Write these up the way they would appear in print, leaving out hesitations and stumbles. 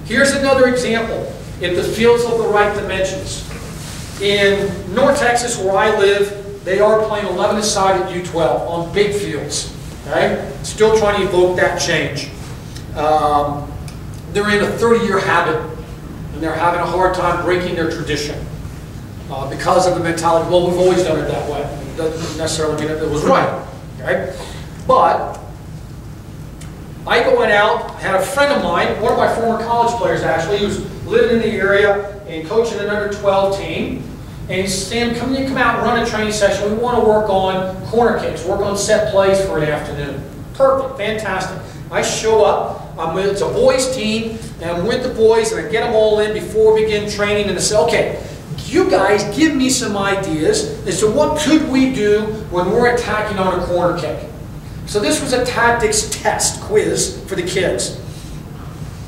Here's another example. If the field's of the right dimensions. In North Texas, where I live, they are playing 11-a-side at u12 on big fields. Okay? Still trying to evoke that change. They're in a 30-year habit, and they're having a hard time breaking their tradition because of the mentality, well, we've always done it that way. It doesn't necessarily mean that it was right. Okay? But I went out, had a friend of mine, one of my former college players actually, who's living in the area and coaching an under-12 team. And he said, Sam, come out and run a training session. We want to work on corner kicks, work on set plays for an afternoon. Perfect, fantastic. I show up, it's a boys team, and I'm with the boys, and I get them all in before we begin training, and I say, okay, you guys give me some ideas as to what could we do when we're attacking on a corner kick. So this was a tactics test quiz for the kids.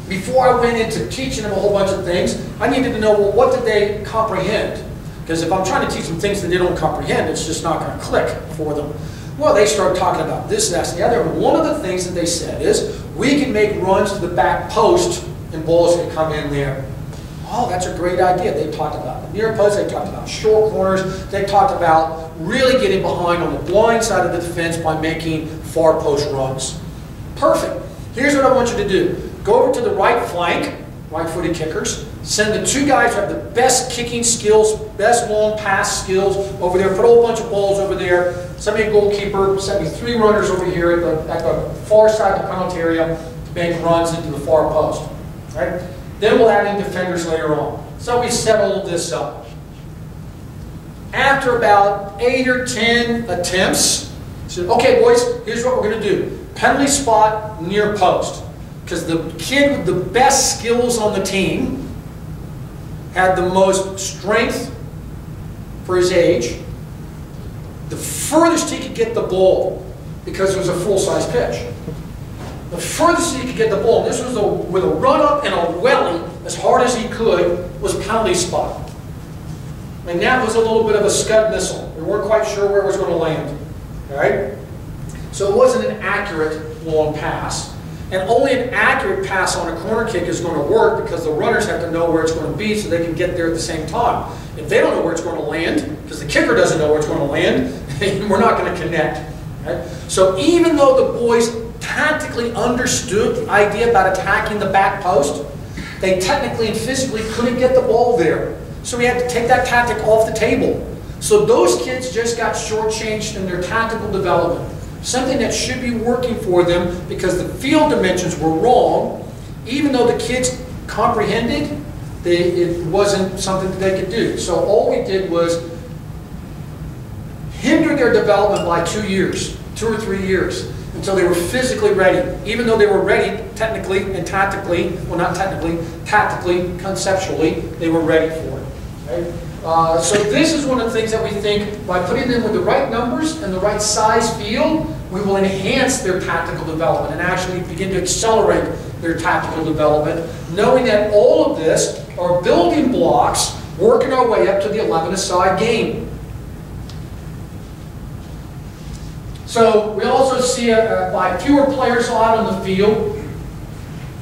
Before I went into teaching them a whole bunch of things, I needed to know, well, what did they comprehend? Because if I'm trying to teach them things that they don't comprehend, it's just not going to click for them. Well, they start talking about this, that, and the other. And one of the things that they said is, we can make runs to the back post and balls can come in there. Oh, that's a great idea. They talked about the near post, they talked about short corners, they talked about really getting behind on the blind side of the defense by making far post runs. Perfect. Here's what I want you to do. Go over to the right flank, right-footed kickers. Send the two guys who have the best kicking skills, best long pass skills over there. Put a whole bunch of balls over there. Send me a goalkeeper. Send me 3 runners over here at the far side of the penalty area to make runs into the far post. Right? Then we'll add in defenders later on. So we set all of this up. After about 8 or 10 attempts, I said, okay, boys, here's what we're going to do. Penalty spot near post. Because the kid with the best skills on the team had the most strength for his age, the furthest he could get the ball, because it was a full-size pitch. The furthest he could get the ball, and this was with a run-up and a welly, as hard as he could, was penalty spot. And that was a little bit of a scud missile. We weren't quite sure where it was going to land. All right? So it wasn't an accurate long pass. And only an accurate pass on a corner kick is going to work because the runners have to know where it's going to be so they can get there at the same time. If they don't know where it's going to land, because the kicker doesn't know where it's going to land, we're not going to connect. Right? So even though the boys tactically understood the idea about attacking the back post, they technically and physically couldn't get the ball there. So we had to take that tactic off the table. So those kids just got shortchanged in their tactical development. Something that should be working for them because the field dimensions were wrong. Even though the kids comprehended, it wasn't something that they could do. So all we did was hinder their development by 2 years, 2 or 3 years, until they were physically ready. Even though they were ready technically and tactically, well not technically, tactically, conceptually, they were ready for it. Right? So this is one of the things that we think by putting them with the right numbers and the right size field, we will enhance their tactical development and actually begin to accelerate their tactical development, knowing that all of this are building blocks working our way up to the 11-a-side game. So we also see by fewer players out on the field,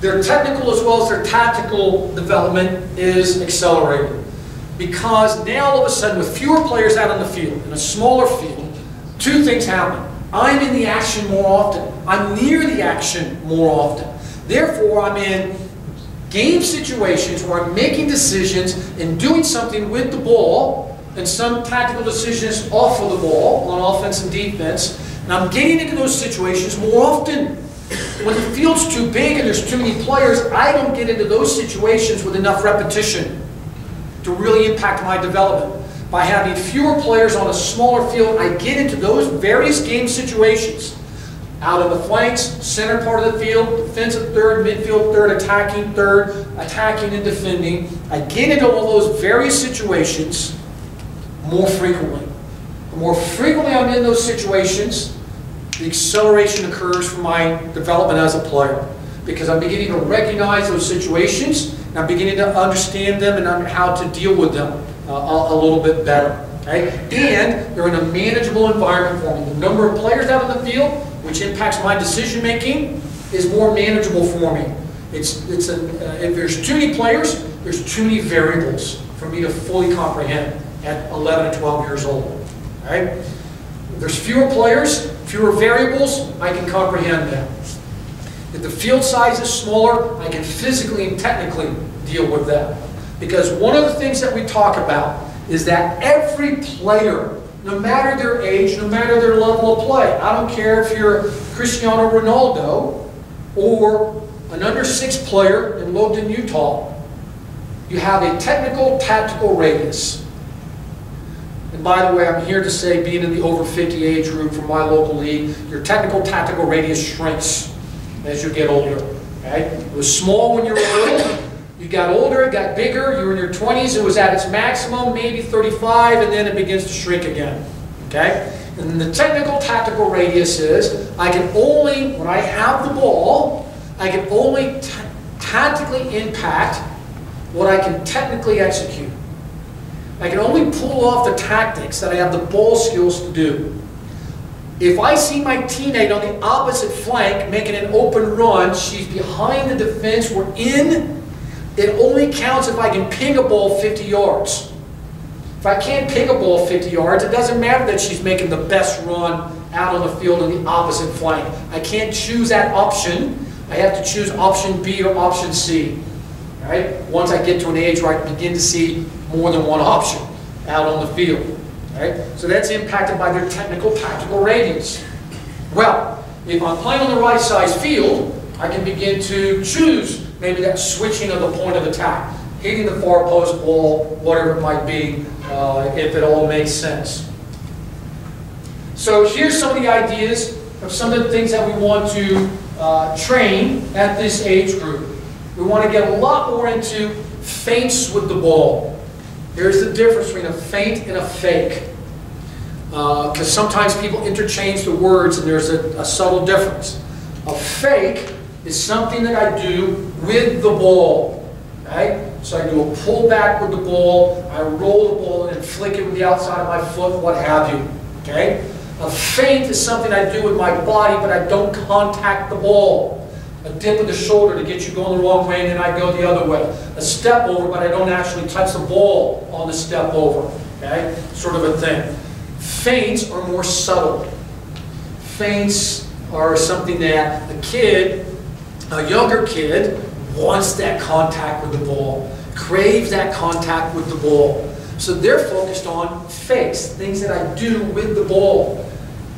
their technical as well as their tactical development is accelerated. Because now all of a sudden with fewer players out on the field, in a smaller field, 2 things happen. I'm in the action more often. I'm near the action more often. Therefore, I'm in game situations where I'm making decisions and doing something with the ball and some tactical decisions off of the ball on offense and defense. And I'm getting into those situations more often. When the field's too big and there's too many players, I don't get into those situations with enough repetition to really impact my development. By having fewer players on a smaller field, I get into those various game situations. Out of the flanks, center part of the field, defensive third, midfield third, attacking and defending. I get into all those various situations more frequently. The more frequently I'm in those situations, the acceleration occurs for my development as a player. Because I'm beginning to recognize those situations, and I'm beginning to understand them and how to deal with them a little bit better. Okay? And they're in a manageable environment for me. The number of players out on the field, which impacts my decision making, is more manageable for me. If there's too many players, there's too many variables for me to fully comprehend at 11 and 12 years old. All right? If there's fewer players, fewer variables, I can comprehend them. If the field size is smaller, I can physically and technically deal with that. Because one of the things that we talk about is that every player, no matter their age, no matter their level of play, I don't care if you're Cristiano Ronaldo or an under-6 player in Logan, Utah, you have a technical, tactical radius. And by the way, I'm here to say, being in the over 50 age group for my local league, your technical, tactical radius shrinks as you get older. Okay? It was small when you were little. You got older, it got bigger. You were in your 20s, it was at its maximum, maybe 35, and then it begins to shrink again. Okay? And the technical, tactical radius is, I can only, when I have the ball, I can only tactically impact what I can technically execute. I can only pull off the tactics that I have the ball skills to do. If I see my teammate on the opposite flank making an open run, she's behind the defense, we're in, it only counts if I can ping a ball 50 yards. If I can't ping a ball 50 yards, it doesn't matter that she's making the best run out on the field on the opposite flank. I can't choose that option. I have to choose option B or option C. Right? Once I get to an age where I can begin to see more than one option out on the field. Right? So that's impacted by their technical, tactical radius. Well, if I'm playing on the right size field, I can begin to choose maybe that switching of the point of attack, hitting the far post ball, whatever it might be, if it all makes sense. So here's some of the ideas of some of the things that we want to train at this age group. We want to get a lot more into feints with the ball. Here's the difference between a feint and a fake. Because sometimes people interchange the words and there's a subtle difference. A fake is something that I do with the ball. Right? So I do a pull back with the ball, I roll the ball and then flick it with the outside of my foot, what have you. Okay? A feint is something I do with my body, but I don't contact the ball. A dip of the shoulder to get you going the wrong way, and then I go the other way. A step over, but I don't actually touch the ball on the step over. Okay? Sort of a thing. Feints are more subtle. Feints are something that a kid, a younger kid, wants that contact with the ball, craves that contact with the ball. So they're focused on fakes, things that I do with the ball.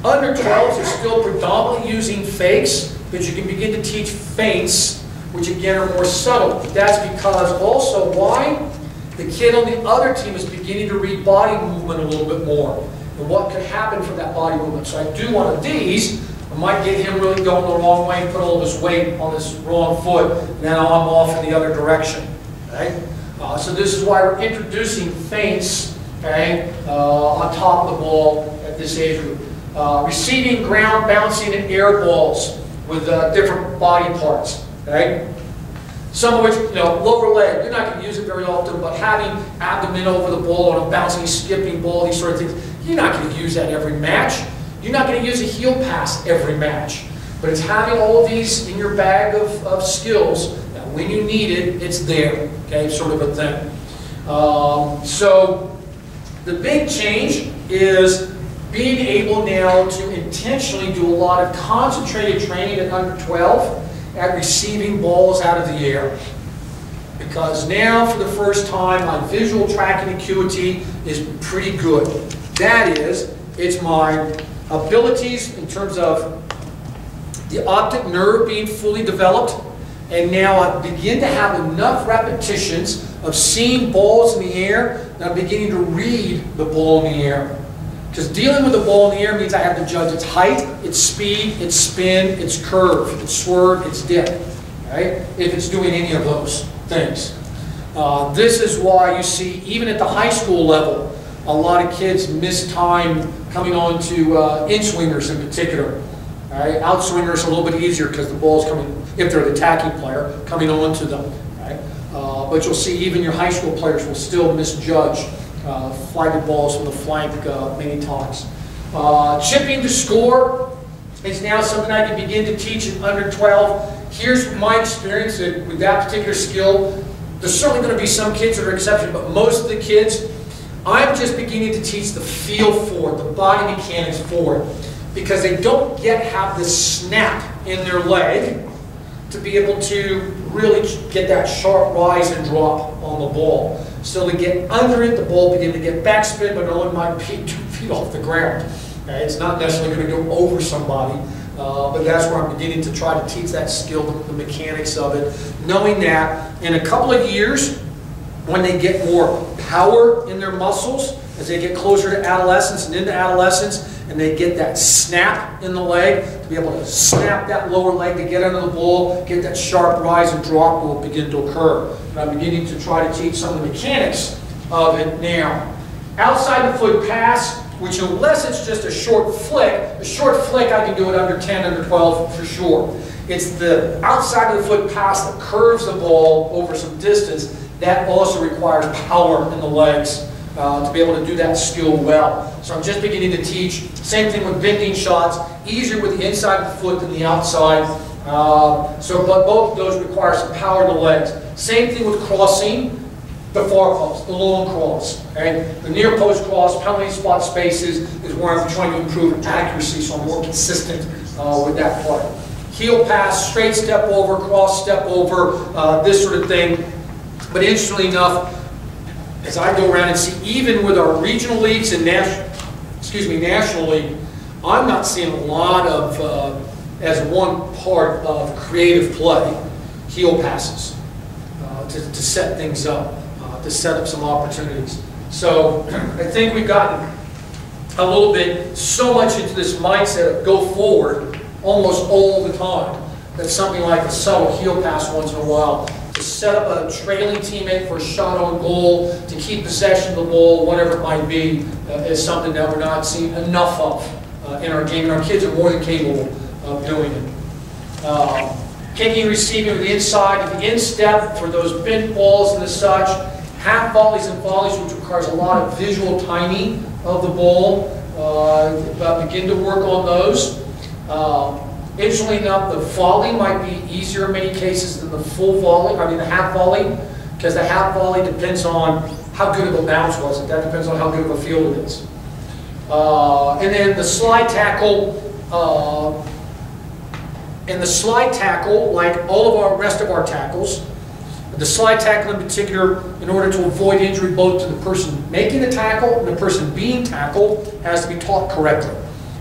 Under 12s are still predominantly using fakes, but you can begin to teach feints, which again are more subtle. That's because also why? The kid on the other team is beginning to read body movement a little bit more and what could happen from that body movement. So I do one of these, I might get him really going the wrong way and put all of his weight on this wrong foot, and then I'm off in the other direction. Okay? So this is why we're introducing feints, okay, on top of the ball at this age group. Receiving, ground, bouncing, and air balls with different body parts. Okay? Some of which, lower leg, you're not going to use it very often, but having abdomen over the ball on a bouncing, skipping ball, these sort of things, you're not going to use that every match. You're not going to use a heel pass every match. But it's having all of these in your bag of skills that when you need it, it's there. Okay, sort of a thing. So the big change is being able now to intentionally do a lot of concentrated training at under 12 at receiving balls out of the air. Because now, for the first time, my visual tracking acuity is pretty good. That is, it's my abilities in terms of the optic nerve being fully developed, and now I begin to have enough repetitions of seeing balls in the air that I'm beginning to read the ball in the air. Because dealing with the ball in the air means I have to judge its height, its speed, its spin, its curve, its swerve, its dip, right? If it's doing any of those things. This is why you see, even at the high school level, a lot of kids miss time coming on to in-swingers in particular. Right? Out-swingers are a little bit easier because the ball's coming, if they're the attacking player, coming on to them. Right? But you'll see even your high school players will still misjudge flighted balls from the flank many times. Chipping to score is now something I can begin to teach in under 12. here's my experience that with that particular skill. There's certainly going to be some kids that are exceptions, but most of the kids, I'm just beginning to teach the feel for it, the body mechanics for it, because they don't yet have this snap in their leg to be able to really get that sharp rise and drop on the ball. So they get under it, the ball begin to get backspin, but it only might be 2 feet off the ground. Okay? It's not necessarily going to go over somebody, but that's where I'm beginning to try to teach that skill, the mechanics of it, knowing that in a couple of years, when they get more power in their muscles, as they get closer to adolescence and into adolescence, and they get that snap in the leg, to be able to snap that lower leg to get under the ball, get that sharp rise and drop will begin to occur. And I'm beginning to try to teach some of the mechanics of it now. Outside the foot pass, which unless it's just a short flick I can do it under 10, under 12 for sure. It's the outside of the foot pass that curves the ball over some distance. That also requires power in the legs to be able to do that skill well. So I'm just beginning to teach. Same thing with bending shots. Easier with the inside of the foot than the outside. But both of those require some power in the legs. Same thing with crossing the far post, the long cross. Okay? The near post cross, penalty spot spaces is where I'm trying to improve accuracy, so I'm more consistent with that play. Heel pass, straight step over, cross step over, this sort of thing. But interestingly enough, as I go around and see, even with our regional leagues and National League, I'm not seeing a lot of, as one part of creative play, heel passes to set things up, to set up some opportunities. So I think we've gotten a little bit so much into this mindset of go forward almost all the time that something like a subtle heel pass once in a while, to set up a trailing teammate for a shot on goal, to keep possession of the ball, whatever it might be, is something that we're not seeing enough of in our game. And our kids are more than capable of doing it. Kicking and receiving with the inside, the instep for those bent balls and the such. Half volleys and volleys, which requires a lot of visual timing of the ball. Begin to work on those. Interestingly enough, the volley might be easier in many cases than the full volley, the half volley, because the half volley depends on how good of a bounce was it. That depends on how good of a field it is. And then the slide tackle, like all of our rest of our tackles, the slide tackle in particular, in order to avoid injury both to the person making the tackle and the person being tackled, has to be taught correctly.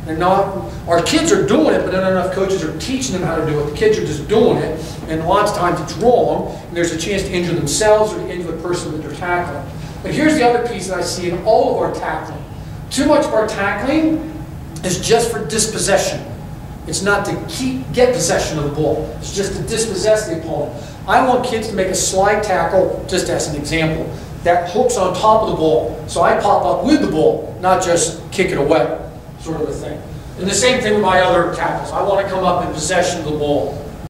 And our kids are doing it, but not enough coaches are teaching them how to do it. The kids are just doing it, and lots of times it's wrong, and there's a chance to injure themselves or to injure the person that they're tackling. But here's the other piece that I see in all of our tackling. Too much of our tackling is just for dispossession. It's not to get possession of the ball. It's just to dispossess the opponent. I want kids to make a slide tackle, just as an example, that hooks on top of the ball. So I pop up with the ball, not just kick it away, sort of a thing. And the same thing with my other tackles. I want to come up in possession of the ball.